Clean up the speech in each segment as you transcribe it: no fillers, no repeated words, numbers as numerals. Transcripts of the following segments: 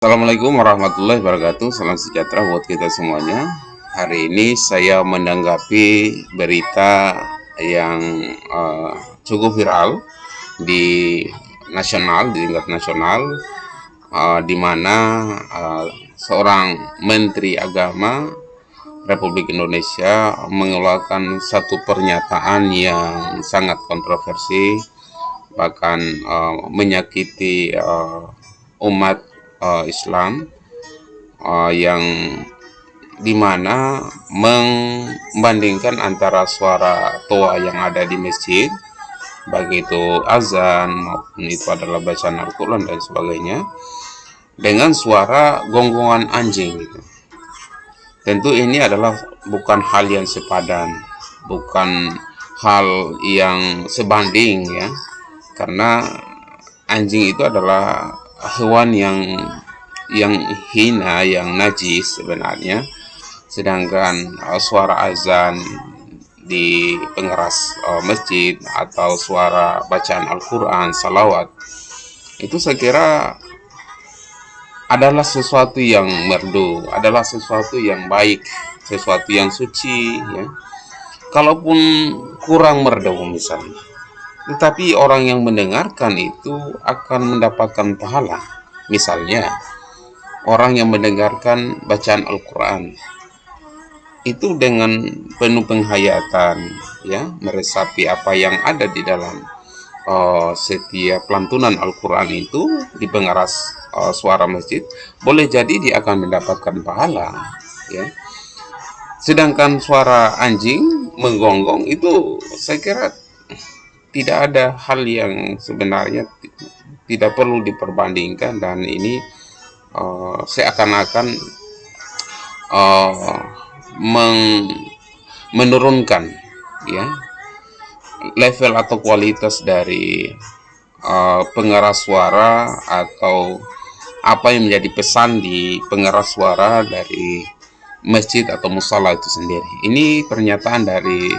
Assalamualaikum warahmatullahi wabarakatuh. Salam sejahtera buat kita semuanya. Hari ini saya menanggapi berita yang cukup viral di nasional, di tingkat nasional, di mana seorang Menteri Agama Republik Indonesia mengeluarkan satu pernyataan yang sangat kontroversi, bahkan menyakiti umat Islam, yang dimana membandingkan antara suara toa yang ada di masjid, baik itu azan maupun itu adalah bacaan Al-Quran dan sebagainya, dengan suara gonggongan anjing gitu. Tentu ini adalah bukan hal yang sepadan, bukan hal yang sebanding ya, karena anjing itu adalah hewan yang hina, yang najis sebenarnya. Sedangkan suara azan di pengeras masjid atau suara bacaan Al-Quran, salawat, itu saya kira adalah sesuatu yang merdu, adalah sesuatu yang baik, sesuatu yang suci ya. Kalaupun kurang merdu misalnya, tetapi orang yang mendengarkan itu akan mendapatkan pahala. Misalnya orang yang mendengarkan bacaan Al-Quran itu dengan penuh penghayatan ya, meresapi apa yang ada di dalam setiap lantunan Al-Quran itu di pengeras suara masjid, boleh jadi dia akan mendapatkan pahala ya. Sedangkan suara anjing menggonggong itu saya kira tidak ada hal yang sebenarnya tidak perlu diperbandingkan, dan ini seakan-akan menurunkan ya level atau kualitas dari pengeras suara atau apa yang menjadi pesan di pengeras suara dari masjid atau musala itu sendiri. Ini pernyataan dari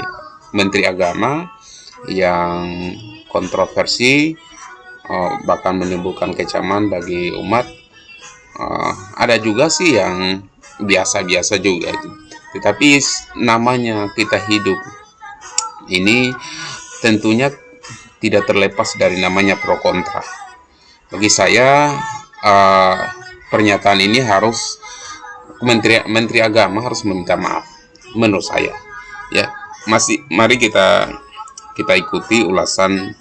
Menteri Agama yang kontroversi, bahkan menimbulkan kecaman bagi umat. Ada juga sih yang biasa-biasa juga, tetapi namanya kita hidup ini tentunya tidak terlepas dari namanya pro kontra. Bagi saya pernyataan ini harus Menteri Agama harus meminta maaf, menurut saya ya. Mari kita ikuti ulasan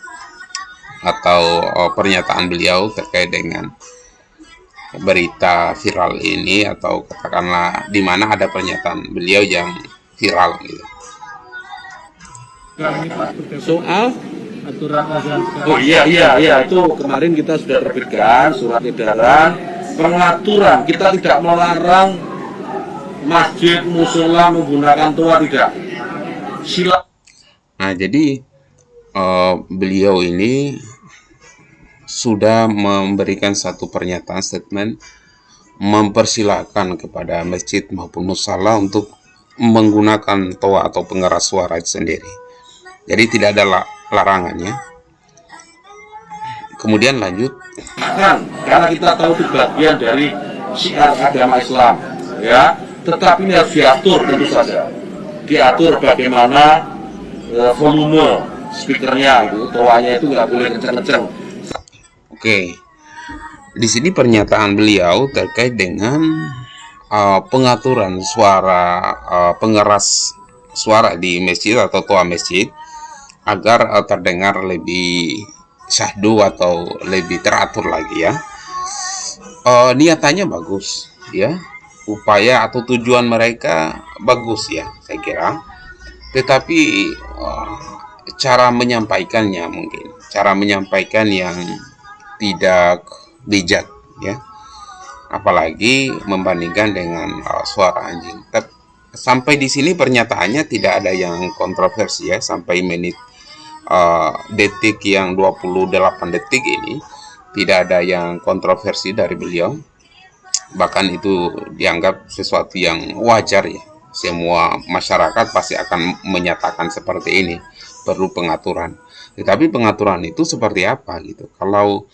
atau pernyataan beliau terkait dengan berita viral ini, atau katakanlah di mana ada pernyataan beliau yang viral gitu. Soal aturan azan. Oh iya itu kemarin kita sudah terbitkan surat edaran pengaturan. Kita tidak melarang masjid musola menggunakan toa, tidak. Nah, jadi beliau ini sudah memberikan satu pernyataan statement mempersilahkan kepada masjid maupun musala untuk menggunakan toa atau pengeras suara itu sendiri. Jadi tidak ada larangannya. Kemudian lanjut. Karena kita tahu itu bagian dari syiar agama Islam, ya. Tetapi ini harus diatur, tentu saja. Diatur bagaimana volume speakernya, itu toanya itu nggak boleh kenceng-kenceng. Oke. Di sini pernyataan beliau terkait dengan pengaturan suara pengeras suara di masjid atau toa masjid agar terdengar lebih syahdu atau lebih teratur lagi ya. Niatannya bagus ya, upaya atau tujuan mereka bagus ya saya kira, tetapi cara menyampaikannya mungkin cara menyampaikan yang tidak bijak ya, apalagi membandingkan dengan suara anjing. Sampai di sini pernyataannya tidak ada yang kontroversi ya, sampai menit detik yang 28 detik ini tidak ada yang kontroversi dari beliau, bahkan itu dianggap sesuatu yang wajar ya. Semua masyarakat pasti akan menyatakan seperti ini, perlu pengaturan. Tetapi pengaturan itu seperti apa gitu? Kalau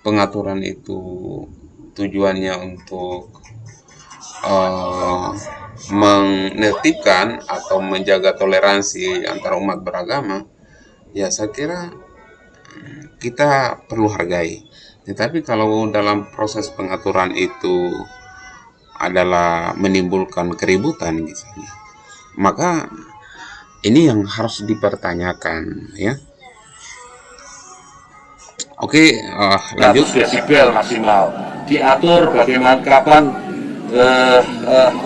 pengaturan itu tujuannya untuk menertibkan atau menjaga toleransi antara umat beragama, ya saya kira kita perlu hargai. Tetapi kalau dalam proses pengaturan itu adalah menimbulkan keributan misalnya, maka ini yang harus dipertanyakan, ya. Oke, lanjut. 100 desibel maksimal. Diatur bagaimana kapan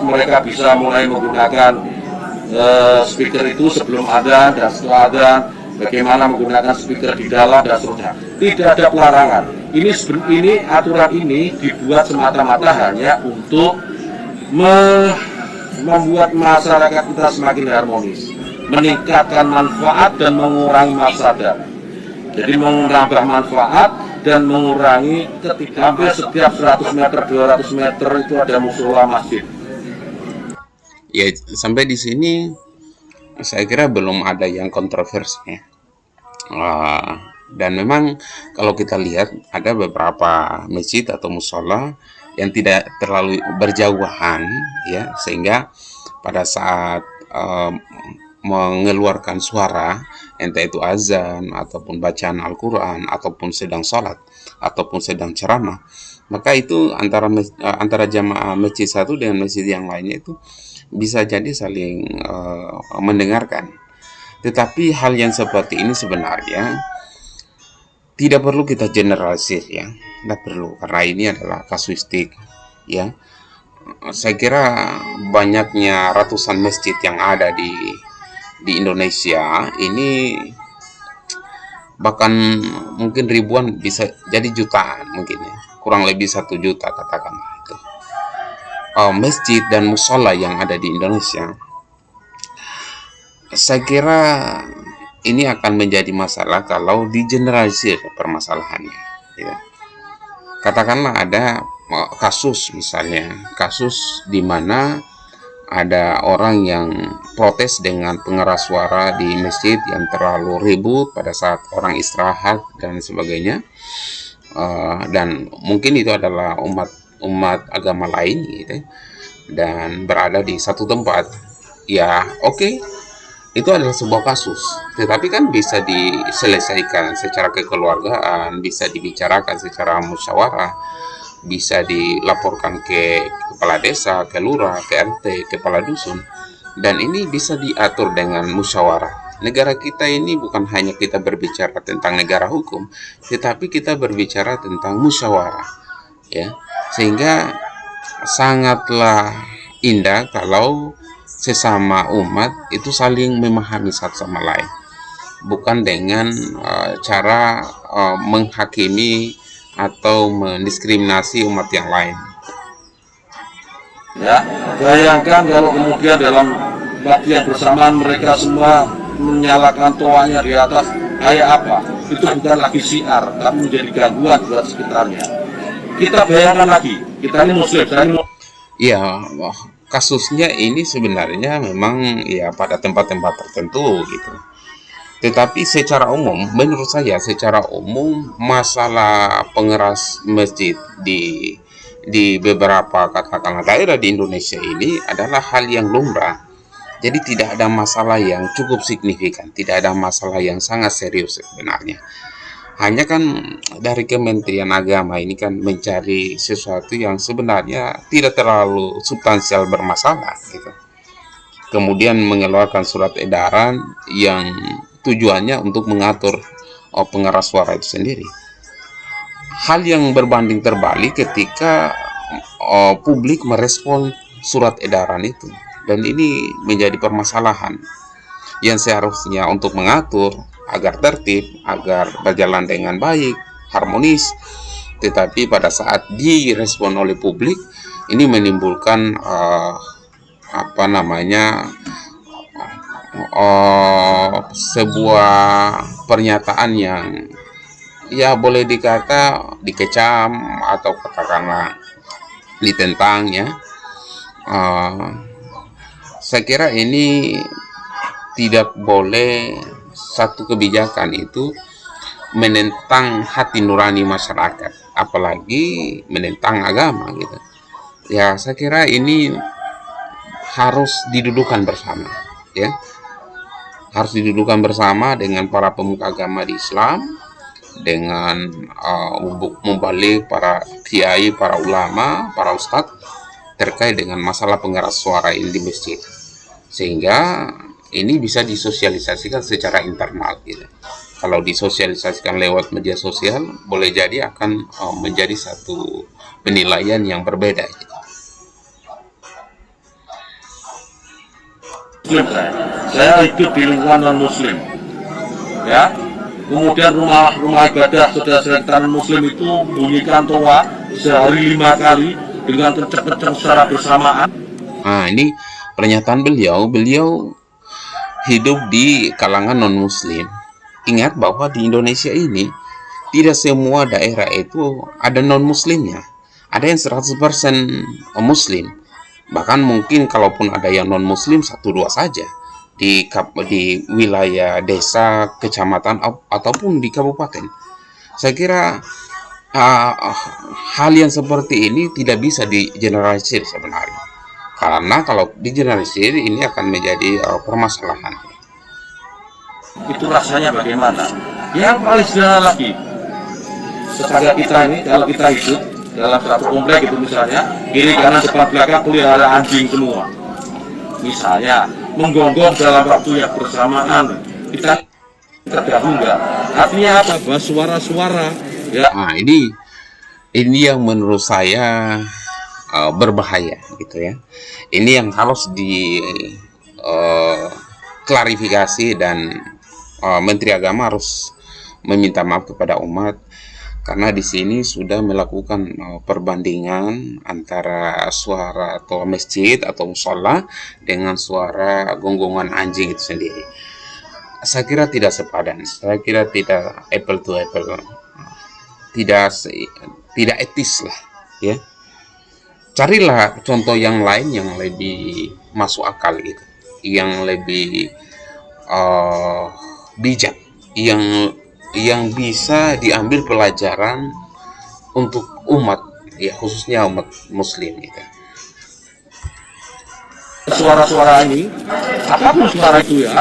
mereka bisa mulai menggunakan speaker itu sebelum adzan dan setelah adzan, bagaimana menggunakan speaker di dalam dan seterusnya. Tidak ada pelarangan. Ini aturan ini dibuat semata-mata hanya untuk membuat masyarakat kita semakin harmonis, meningkatkan manfaat dan mengurangi mafsadat. Jadi menambah manfaat dan mengurangi ketika hampir setiap 100 meter, 200 meter itu ada musola masjid. Ya, sampai di sini saya kira belum ada yang kontroversi. Dan memang kalau kita lihat ada beberapa masjid atau musola yang tidak terlalu berjauhan, ya, sehingga pada saat mengeluarkan suara, entah itu azan ataupun bacaan Al-Quran ataupun sedang sholat ataupun sedang ceramah, maka itu antara jamaah masjid satu dengan masjid yang lainnya itu bisa jadi saling mendengarkan. Tetapi hal yang seperti ini sebenarnya tidak perlu kita generalisir, ya, tidak perlu, karena ini adalah kasuistik, ya. Saya kira banyaknya ratusan masjid yang ada di Indonesia ini, bahkan mungkin ribuan, bisa jadi jutaan mungkin, ya, kurang lebih 1 juta katakanlah itu masjid dan musola yang ada di Indonesia. Saya kira ini akan menjadi masalah kalau digeneralisir permasalahannya, ya. Katakanlah ada kasus, misalnya kasus di mana ada orang yang protes dengan pengeras suara di masjid yang terlalu ribut pada saat orang istirahat dan sebagainya, dan mungkin itu adalah umat agama lain, gitu, dan berada di satu tempat. Ya, oke, itu adalah sebuah kasus, tetapi kan bisa diselesaikan secara kekeluargaan, bisa dibicarakan secara musyawarah, bisa dilaporkan ke kepala desa, ke lurah, ke RT, kepala dusun, dan ini bisa diatur dengan musyawarah. Negara kita ini bukan hanya kita berbicara tentang negara hukum, tetapi kita berbicara tentang musyawarah, ya, sehingga sangatlah indah kalau sesama umat itu saling memahami satu sama lain, bukan dengan cara menghakimi atau mendiskriminasi umat yang lain. Ya, bayangkan kalau kemudian dalam bagian bersamaan mereka semua menyalakan toanya di atas, kayak apa? Itu bukan lagi syiar, tapi menjadi gangguan buat sekitarnya. Kita bayangkan lagi, kita ini muslim, ya, kasusnya ini sebenarnya memang ya pada tempat-tempat tertentu, gitu. Tetapi secara umum, menurut saya secara umum masalah pengeras masjid di beberapa katakanlah daerah di Indonesia ini adalah hal yang lumrah. Jadi tidak ada masalah yang cukup signifikan, tidak ada masalah yang sangat serius sebenarnya. Hanya kan dari Kementerian Agama ini kan mencari sesuatu yang sebenarnya tidak terlalu substansial bermasalah, gitu. Kemudian mengeluarkan surat edaran yang tujuannya untuk mengatur pengeras suara itu sendiri. Hal yang berbanding terbalik ketika publik merespon surat edaran itu, dan ini menjadi permasalahan yang seharusnya untuk mengatur agar tertib, agar berjalan dengan baik, harmonis, tetapi pada saat direspon oleh publik ini menimbulkan sebuah pernyataan yang ya boleh dikata dikecam atau katakanlah ditentang, ya. Saya kira ini tidak boleh satu kebijakan itu menentang hati nurani masyarakat. apalagi menentang agama gitu. Ya, saya kira ini harus didudukan bersama, ya. Harus didudukan bersama dengan para pemuka agama di Islam, dengan membalik para kiai, para ulama, para ustadz terkait dengan masalah pengeras suara ini di masjid, sehingga ini bisa disosialisasikan secara internal gitu. Kalau disosialisasikan lewat media sosial, boleh jadi akan menjadi satu penilaian yang berbeda gitu. Muslim saya hidup di lingkungan non muslim, ya. Kemudian rumah ibadah saudara-saudara kita non muslim itu bunyikan toa sehari 5 kali dengan kencang-kencang secara bersamaan. Nah, ini pernyataan beliau hidup di kalangan non muslim. Ingat bahwa di Indonesia ini tidak semua daerah itu ada non muslimnya. Ada yang 100% muslim. Bahkan mungkin kalaupun ada yang non muslim 1-2 saja di wilayah desa, kecamatan ataupun di kabupaten. Saya kira hal yang seperti ini tidak bisa digeneralisir sebenarnya, karena kalau digeneralisir ini akan menjadi permasalahan. Itu rasanya bagaimana? Yang paling sederhana lagi, tetangga kita ini, kalau kita hidup dalam satu komplek itu misalnya, kiri kanan depan belakang pelihara anjing semua, misalnya menggonggong dalam waktu yang bersamaan, kita tergabung nggak? Artinya apa? Bahwa suara-suara, ya. Nah, ini yang menurut saya berbahaya gitu ya. Ini yang harus klarifikasi, dan Menteri Agama harus meminta maaf kepada umat, karena di sini sudah melakukan perbandingan antara suara atau masjid atau musola dengan suara gonggongan anjing itu sendiri. Saya kira tidak sepadan, saya kira tidak apple to apple, tidak etis lah, ya. Carilah contoh yang lain yang lebih masuk akal gitu, yang lebih bijak, yang bisa diambil pelajaran untuk umat, ya, khususnya umat muslim gitu. Suara-suara ini, apapun suara itu ya,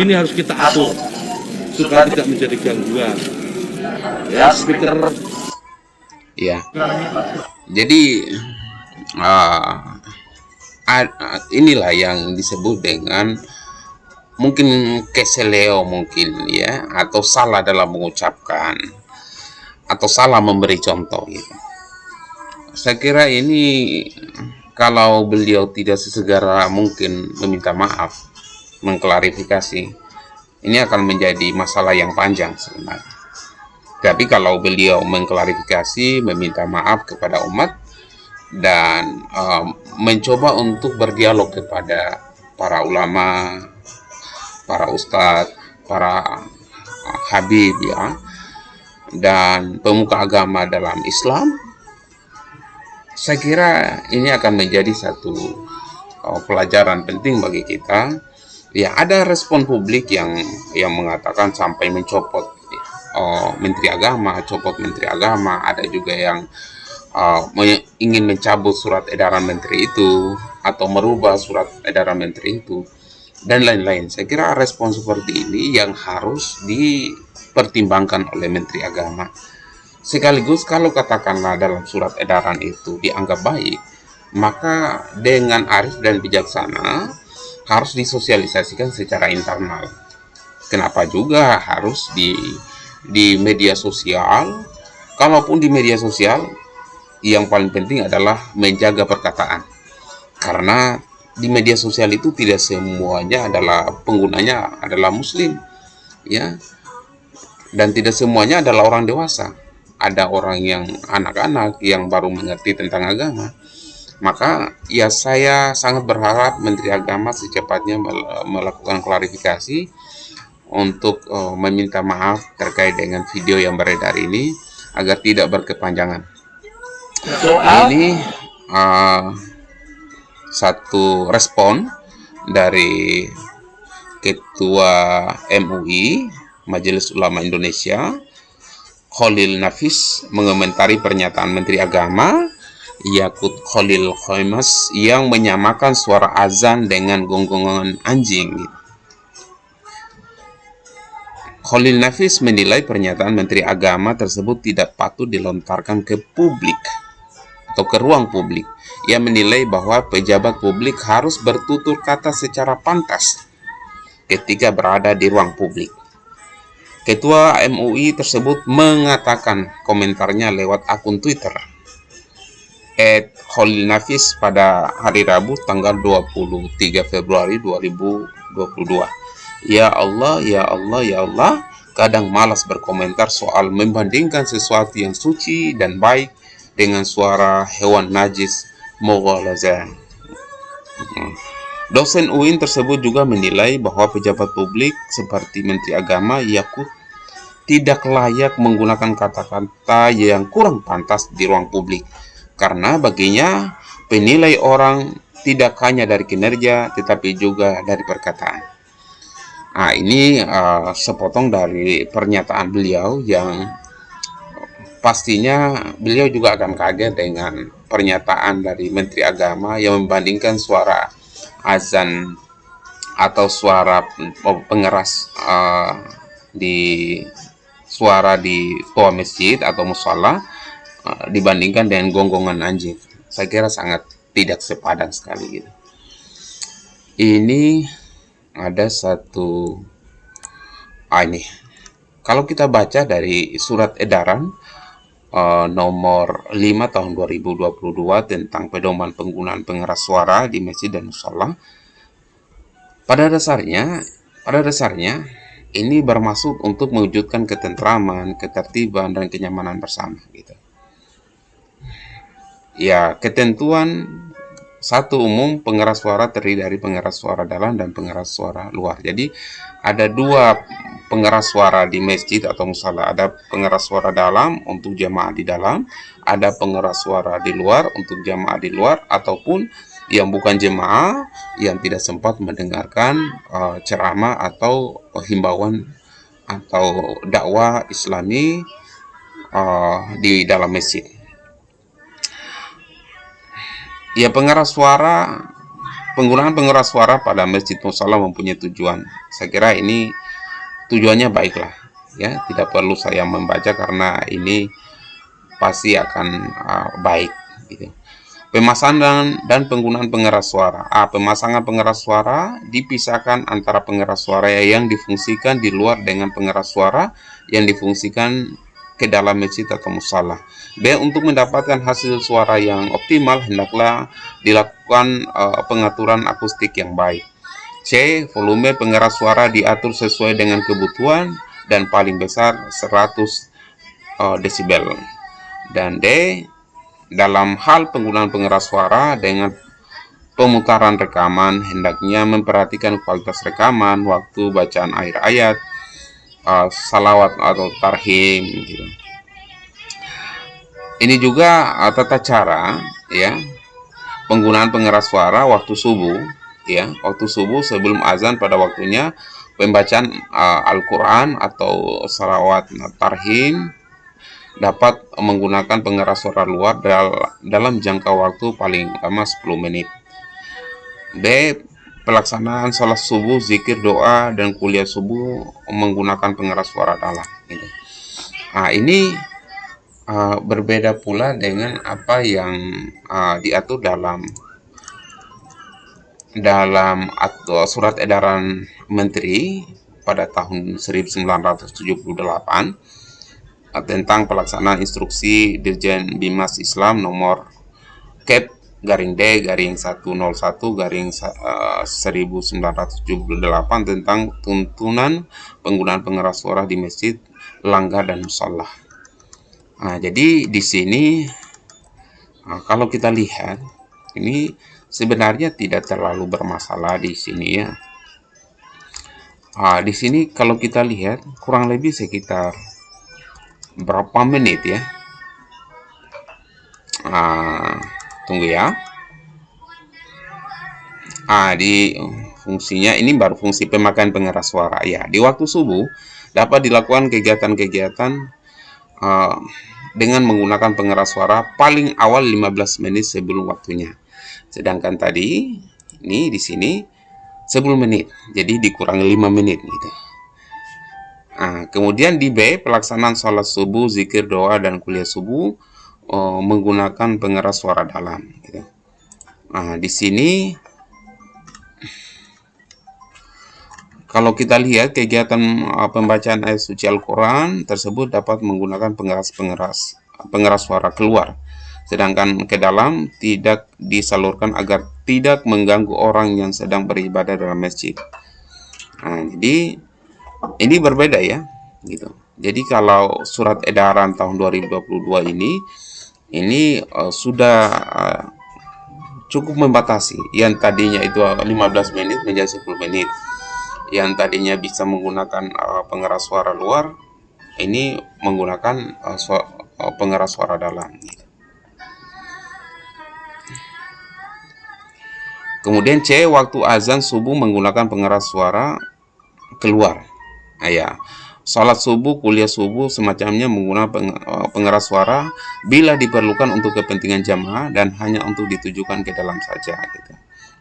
ini harus kita atur supaya tidak menjadi gangguan. Ya, speaker. Ya, jadi inilah yang disebut dengan mungkin keseleo mungkin, ya, atau salah dalam mengucapkan, atau salah memberi contoh gitu. Saya kira ini kalau beliau tidak sesegera mungkin meminta maaf, mengklarifikasi, ini akan menjadi masalah yang panjang sebenarnya. Tapi kalau beliau mengklarifikasi, meminta maaf kepada umat, dan mencoba untuk berdialog kepada para ulama, para ustadz, para habib, ya, dan pemuka agama dalam Islam, saya kira ini akan menjadi satu pelajaran penting bagi kita. Ya, ada respon publik yang mengatakan sampai mencopot Menteri Agama, ada juga yang ingin mencabut surat edaran menteri itu, atau merubah surat edaran menteri itu, dan lain-lain. Saya kira respon seperti ini yang harus dipertimbangkan oleh Menteri Agama. Sekaligus kalau katakanlah dalam surat edaran itu dianggap baik, maka dengan arif dan bijaksana harus disosialisasikan secara internal. Kenapa juga harus di media sosial? Kalaupun di media sosial, yang paling penting adalah menjaga perkataan, karena di media sosial itu tidak semuanya adalah penggunanya adalah muslim, ya, dan tidak semuanya adalah orang dewasa. Ada orang yang anak-anak yang baru mengerti tentang agama. Maka ya, saya sangat berharap Menteri Agama secepatnya melakukan klarifikasi untuk meminta maaf terkait dengan video yang beredar ini, agar tidak berkepanjangan. Ini satu respon dari Ketua MUI, Majelis Ulama Indonesia, Khalil Nafis mengomentari pernyataan Menteri Agama Yakut Khalil Khoimas yang menyamakan suara azan dengan gonggongan anjing. Khalil Nafis menilai pernyataan Menteri Agama tersebut tidak patut dilontarkan ke publik atau ke ruang publik. Ia menilai bahwa pejabat publik harus bertutur kata secara pantas ketika berada di ruang publik. Ketua MUI tersebut mengatakan komentarnya lewat akun Twitter @khalilnafis pada hari Rabu tanggal 23 Februari 2022. Ya Allah, ya Allah, ya Allah, kadang malas berkomentar soal membandingkan sesuatu yang suci dan baik dengan suara hewan najis mughalazah. Dosen UIN tersebut juga menilai bahwa pejabat publik seperti Menteri Agama Yakut tidak layak menggunakan kata-kata yang kurang pantas di ruang publik, karena baginya penilai orang tidak hanya dari kinerja tetapi juga dari perkataan. Nah, ini sepotong dari pernyataan beliau yang pastinya beliau juga akan kaget dengan pernyataan dari Menteri Agama yang membandingkan suara azan atau suara pengeras di suara di toa masjid atau musala dibandingkan dengan gonggongan anjing. Saya kira sangat tidak sepadan sekali gitu. Ini ada satu ini kalau kita baca dari surat edaran nomor 5 tahun 2022 tentang pedoman penggunaan pengeras suara di masjid dan musala, pada dasarnya ini bermaksud untuk mewujudkan ketentraman, ketertiban, dan kenyamanan bersama gitu. Ya, ketentuan satu umum pengeras suara terdiri dari pengeras suara dalam dan pengeras suara luar. Jadi ada dua pengeras suara di masjid atau musala. Ada pengeras suara dalam untuk jamaah di dalam, ada pengeras suara di luar untuk jamaah di luar, ataupun yang bukan jemaah yang tidak sempat mendengarkan ceramah atau himbauan atau dakwah Islami di dalam masjid. Ya, penggunaan pengeras suara pada masjid musala mempunyai tujuan. Saya kira ini tujuannya baiklah, ya, tidak perlu saya membaca karena ini pasti akan baik gitu. Pemasangan dan penggunaan pengeras suara. Pemasangan pengeras suara dipisahkan antara pengeras suara yang difungsikan di luar dengan pengeras suara yang difungsikan ke dalam masjid atau musala. B. Untuk mendapatkan hasil suara yang optimal, hendaklah dilakukan pengaturan akustik yang baik. C. Volume pengeras suara diatur sesuai dengan kebutuhan dan paling besar 100 desibel. Dan D. Dalam hal penggunaan pengeras suara dengan pemutaran rekaman, hendaknya memperhatikan kualitas rekaman, waktu bacaan akhir ayat, salawat atau tarhim gitu. Ini juga tata cara, ya, penggunaan pengeras suara waktu subuh, ya, waktu subuh sebelum azan pada waktunya, pembacaan Al-Quran atau salawat tarhim dapat menggunakan pengeras suara luar dalam jangka waktu paling lama 10 menit. B. Pelaksanaan salat subuh, zikir, doa, dan kuliah subuh menggunakan pengeras suara dalam gitu. Ini berbeda pula dengan apa yang diatur dalam surat edaran Menteri pada tahun 1978 tentang pelaksanaan instruksi Dirjen Bimas Islam nomor Kep /D/101/1978 tentang tuntunan penggunaan pengeras suara di masjid, langgar, dan musala. Jadi di sini kalau kita lihat ini sebenarnya tidak terlalu bermasalah di sini, ya. Di sini kalau kita lihat kurang lebih sekitar berapa menit, ya. Tunggu ya. Di fungsinya ini baru fungsi pemakaian pengeras suara, ya. Di waktu subuh dapat dilakukan kegiatan-kegiatan uh, dengan menggunakan pengeras suara paling awal 15 menit sebelum waktunya. Sedangkan tadi ini di sini 10 menit, jadi dikurangi 5 menit gitu. Nah, kemudian di B, pelaksanaan sholat subuh, zikir, doa, dan kuliah subuh menggunakan pengeras suara dalam gitu. Nah, di sini kalau kita lihat kegiatan pembacaan ayat suci Al-Quran tersebut dapat menggunakan pengeras suara keluar, sedangkan ke dalam tidak disalurkan agar tidak mengganggu orang yang sedang beribadah dalam masjid. Nah, jadi ini berbeda ya, gitu. Jadi kalau surat edaran tahun 2022 ini sudah cukup membatasi. Yang tadinya itu 15 menit menjadi 10 menit. Yang tadinya bisa menggunakan pengeras suara luar, ini menggunakan pengeras suara dalam. Kemudian C, waktu azan subuh menggunakan pengeras suara keluar. Nah, ya, sholat subuh, kuliah subuh, semacamnya menggunakan pengeras suara bila diperlukan untuk kepentingan jamaah dan hanya untuk ditujukan ke dalam saja gitu.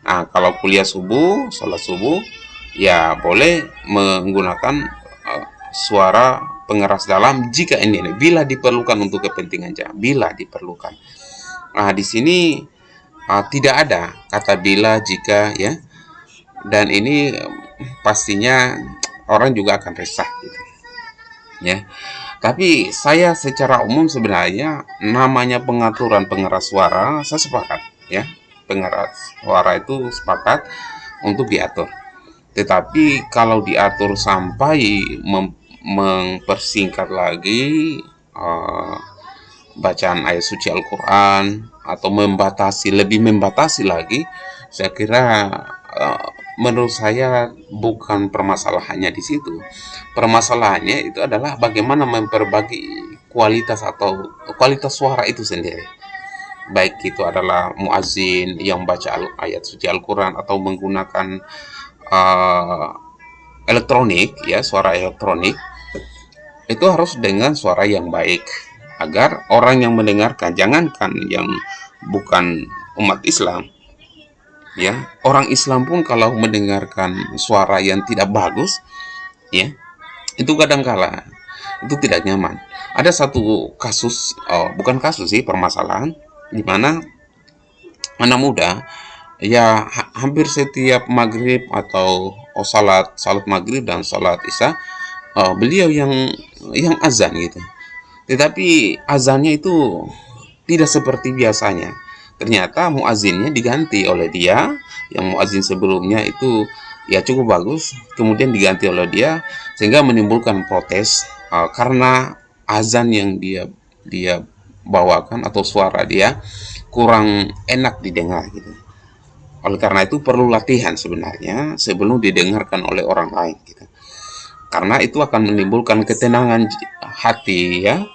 Nah, kalau kuliah subuh, sholat subuh, ya boleh menggunakan suara pengeras dalam jika ini bila diperlukan untuk kepentingan jamaah, bila diperlukan. Nah, di sini tidak ada kata bila, jika ya, dan ini pastinya orang juga akan resah gitu ya. Tapi saya secara umum sebenarnya namanya pengaturan pengeras suara, saya sepakat ya, pengeras suara itu sepakat untuk diatur. Tetapi kalau diatur sampai mempersingkat lagi bacaan ayat suci Al-Quran atau lebih membatasi lagi, saya kira menurut saya bukan permasalahannya di situ. Permasalahannya itu adalah bagaimana memperbagi kualitas atau kualitas suara itu sendiri. Baik itu adalah muazin yang baca ayat suci Al-Quran atau menggunakan elektronik ya, suara elektronik, itu harus dengan suara yang baik agar orang yang mendengarkan, jangankan yang bukan umat Islam ya, orang Islam pun kalau mendengarkan suara yang tidak bagus ya, itu kadangkala itu tidak nyaman. Ada satu kasus, bukan kasus sih, permasalahan di mana anak muda ya hampir setiap maghrib atau salat maghrib dan salat isya, beliau yang azan gitu. Tetapi azannya itu tidak seperti biasanya. Ternyata muazinnya diganti oleh dia, yang muazin sebelumnya itu ya cukup bagus, kemudian diganti oleh dia, sehingga menimbulkan protes karena azan yang dia bawakan atau suara dia kurang enak didengar gitu. Oleh karena itu perlu latihan sebenarnya sebelum didengarkan oleh orang lain gitu. Karena itu akan menimbulkan ketenangan hati ya.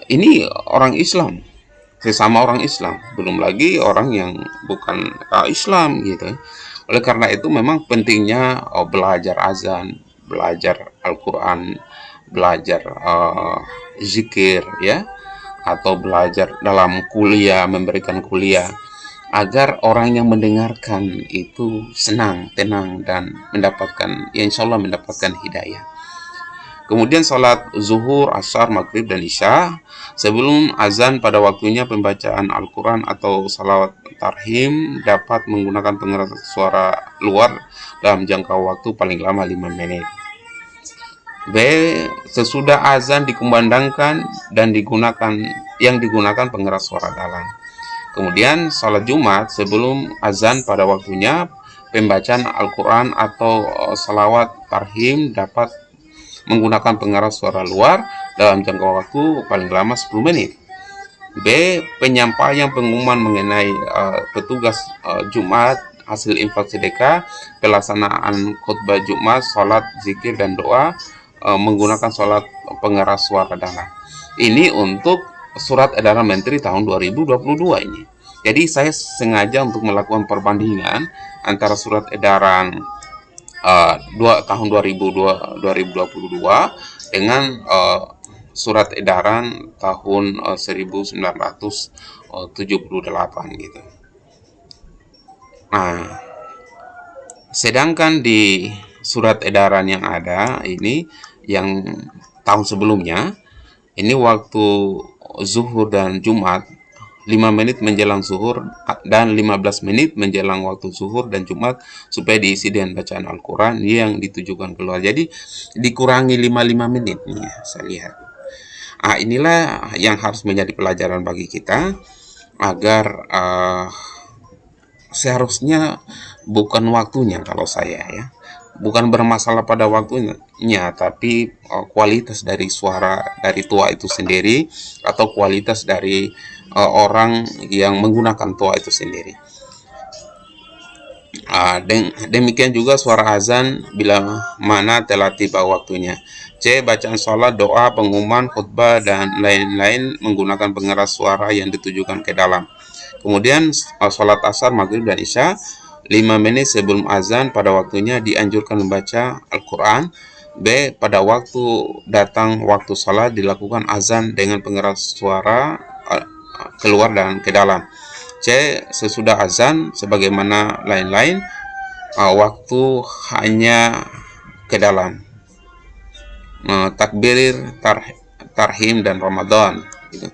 Ini orang Islam, sesama orang Islam, belum lagi orang yang bukan Islam gitu. Oleh karena itu memang pentingnya belajar azan, belajar Al-Quran, belajar zikir ya, atau belajar dalam kuliah, memberikan kuliah, agar orang yang mendengarkan itu senang, tenang, dan mendapatkan, ya insya Allah mendapatkan hidayah. Kemudian sholat zuhur, asar, maghrib, dan isya sebelum azan pada waktunya pembacaan Al-Quran atau salawat tarhim dapat menggunakan pengeras suara luar dalam jangka waktu paling lama 5 menit. B. Sesudah azan dikumandangkan dan digunakan pengeras suara dalam. Kemudian sholat Jumat sebelum azan pada waktunya pembacaan Al-Quran atau salawat tarhim dapat menggunakan pengeras suara luar dalam jangka waktu paling lama 10 menit. B. Penyampaian pengumuman mengenai petugas Jumat, hasil infak sedekah, pelaksanaan khutbah Jumat, sholat, zikir, dan doa menggunakan sholat pengeras suara dalam. Ini untuk surat edaran Menteri tahun 2022 ini. Jadi saya sengaja untuk melakukan perbandingan antara surat edaran tahun 2022 dengan surat edaran tahun 1978 gitu. Nah, sedangkan di surat edaran yang ada ini yang tahun sebelumnya, ini waktu zuhur dan Jumat 5 menit menjelang zuhur dan 15 menit menjelang waktu zuhur dan Jumat supaya diisi dengan bacaan Al-Quran yang ditujukan keluar. Jadi dikurangi 5 menit nih, saya lihat. Inilah yang harus menjadi pelajaran bagi kita agar seharusnya bukan waktunya, kalau saya ya, bukan bermasalah pada waktunya, tapi kualitas dari suara dari tua itu sendiri atau kualitas dari orang yang menggunakan tua itu sendiri. Demikian juga suara azan bila mana telah tiba waktunya. C. Bacaan sholat, doa, pengumuman, khutbah, dan lain-lain menggunakan pengeras suara yang ditujukan ke dalam. Kemudian sholat asar, maghrib, dan isya 5 menit sebelum azan pada waktunya dianjurkan membaca Al-Quran. B. Pada waktu datang waktu sholat dilakukan azan dengan pengeras suara keluar dan ke dalam. C. Sesudah azan sebagaimana lain-lain waktu hanya ke dalam. Takbir, tarhim, dan Ramadan gitu.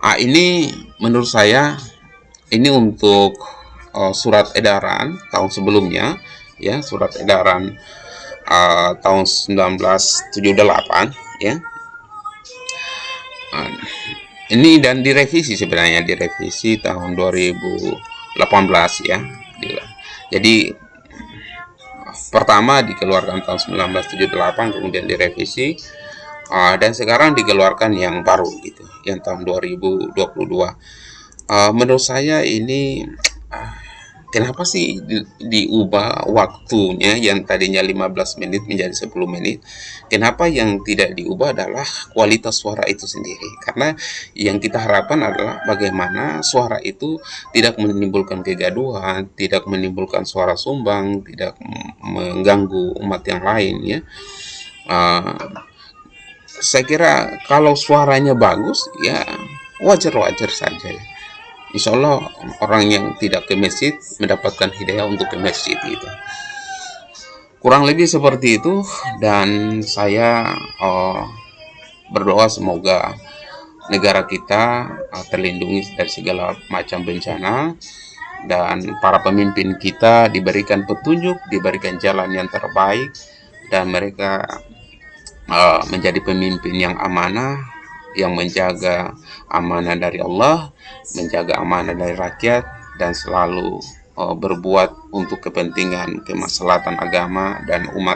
Ini menurut saya ini untuk surat edaran tahun sebelumnya ya, surat edaran tahun 1978 ya. Ini dan direvisi, sebenarnya direvisi tahun 2018 ya. Jadi pertama dikeluarkan tahun 1978, kemudian direvisi dan sekarang dikeluarkan yang baru gitu, yang tahun 2022. Menurut saya ini kenapa sih diubah waktunya yang tadinya 15 menit menjadi 10 menit? Kenapa yang tidak diubah adalah kualitas suara itu sendiri? Karena yang kita harapkan adalah bagaimana suara itu tidak menimbulkan kegaduhan, tidak menimbulkan suara sumbang, tidak mengganggu umat yang lain ya. Saya kira kalau suaranya bagus ya wajar-wajar saja ya. Insya Allah orang yang tidak ke masjid mendapatkan hidayah untuk ke masjid itu. Kurang lebih seperti itu, dan saya berdoa semoga negara kita terlindungi dari segala macam bencana, dan para pemimpin kita diberikan petunjuk, diberikan jalan yang terbaik, dan mereka menjadi pemimpin yang amanah, yang menjaga amanah dari Allah, menjaga amanah dari rakyat, dan selalu berbuat untuk kepentingan kemaslahatan agama dan umat.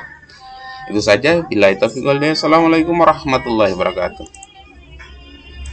Itu saja. Billahi taufiq wal hidayah. Assalamualaikum warahmatullahi wabarakatuh.